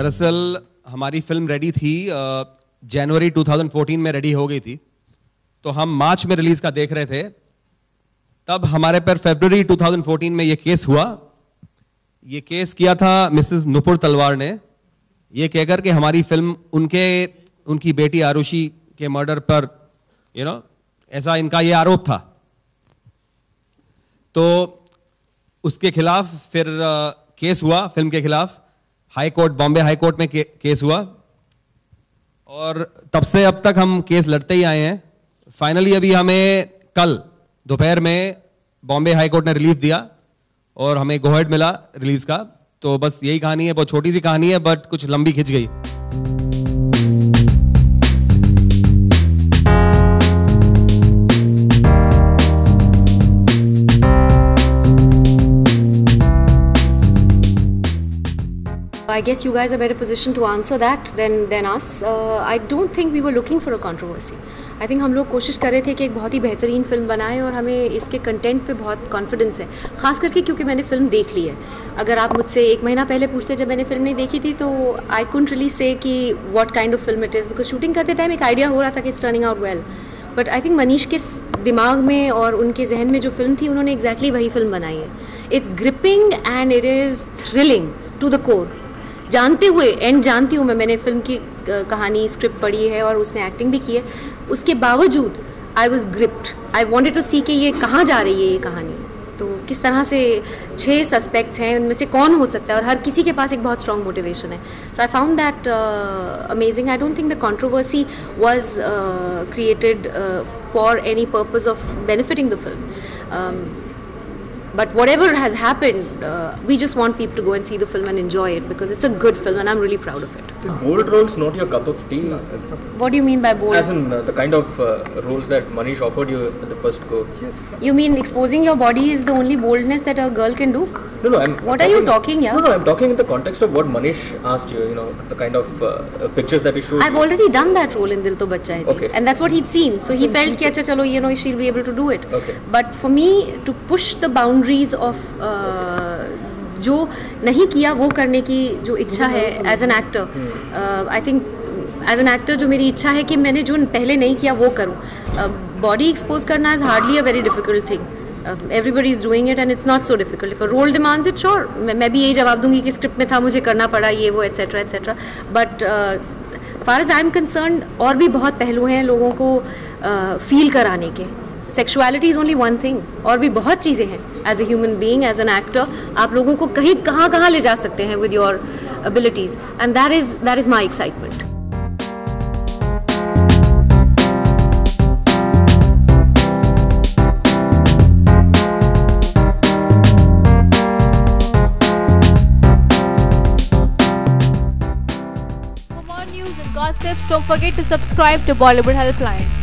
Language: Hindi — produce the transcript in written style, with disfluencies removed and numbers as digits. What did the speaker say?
दरअसल हमारी फिल्म रेडी थी, जनवरी 2014 में रेडी हो गई थी, तो हम मार्च में रिलीज का देख रहे थे। तब हमारे पर फरवरी 2014 में ये केस हुआ। ये केस किया था मिसेस नुपुर तलवार ने, ये कहकर कि हमारी फिल्म उनकी बेटी आरुषि के मर्डर पर ऐसा इनका ये आरोप था। तो उसके खिलाफ फिर केस हुआ, फिल्म के खिलाफ high court, Bombay high court में केस हुआ, और तब से अब तक हम केस लड़ते ही आए हैं। फाइनली अभी हमें कल दोपहर में बॉम्बे हाई कोर्ट ने रिलीफ दिया और हमें गो अहेड मिला रिलीज का। तो बस यही कहानी है, बहुत छोटी सी कहानी है, बट कुछ लंबी खिंच गई। I guess you guys are better positioned to answer that than us. I don't think we were looking for a controversy. I think हम लोग कोशिश कर रहे थे कि एक बहुत ही बेहतरीन फिल्म बनाएं, और हमें इसके कंटेंट पे बहुत कॉन्फिडेंस है, ख़ास करके क्योंकि मैंने फिल्म देख ली है। अगर आप मुझसे 1 महीना पहले पूछते जब मैंने फिल्म नहीं देखी थी, तो आई कुडंट रियली से कि what kind of film it is, because shooting करते टाइम एक आइडिया हो रहा था कि it's turning out well, but I think Manish के दिमाग में और उनके जहन में जो फिल्म थी, उन्होंने एग्जैक्टली वही फिल्म बनाई है। It's gripping and it is thrilling to the core. जानते हुए जानती हूँ मैंने फिल्म की कहानी, स्क्रिप्ट पढ़ी है और उसमें एक्टिंग भी की है, उसके बावजूद I was gripped. I wanted to see कि ये कहाँ जा रही है ये कहानी, तो किस तरह से 6 सस्पेक्ट्स हैं, उनमें से कौन हो सकता है, और हर किसी के पास एक बहुत स्ट्रॉन्ग मोटिवेशन है। So I found that amazing. I don't think the controversy was created for any purpose of benefiting the film, but whatever has happened, we just want people to go and see the film and enjoy it, because it's a good film and I'm really proud of it. The bold roles not your cup of tea? What do you mean by bold? As in the kind of roles that Manish offered you at the first go. Yes. You mean exposing your body is the only boldness that a girl can do? No, What are you talking, yeah? No, I'm talking in the context of what Manish asked you, the kind of pictures that he showed. I've already done that role in Dil To Bachcha Hai Ji. Okay. And that's what he'd seen. So he felt कि अच्छा चलो, she'll be able to do it. Okay. But for me, to push the boundaries of जो नहीं किया वो करने की जो इच्छा है as an actor, I think as an actor जो मेरी इच्छा है कि मैंने जो पहले नहीं किया वो करूँ। बॉडी एक्सपोज करना is hardly a very difficult thing, everybody is doing it and it's not so difficult. If a role demands it, sure, मैं भी यही जवाब दूंगी कि स्क्रिप्ट में था, मुझे करना पड़ा ये वो etcetera etcetera. But far as I am concern और भी बहुत पहलू हैं लोगों को फील कराने के। Sexuality is only one thing, और भी बहुत चीज़ें हैं। As a human being, as an actor, आप लोगों को कहीं कहाँ ले जा सकते हैं with your abilities, and that is my excitement. Don't forget to subscribe to Bollywood Helpline.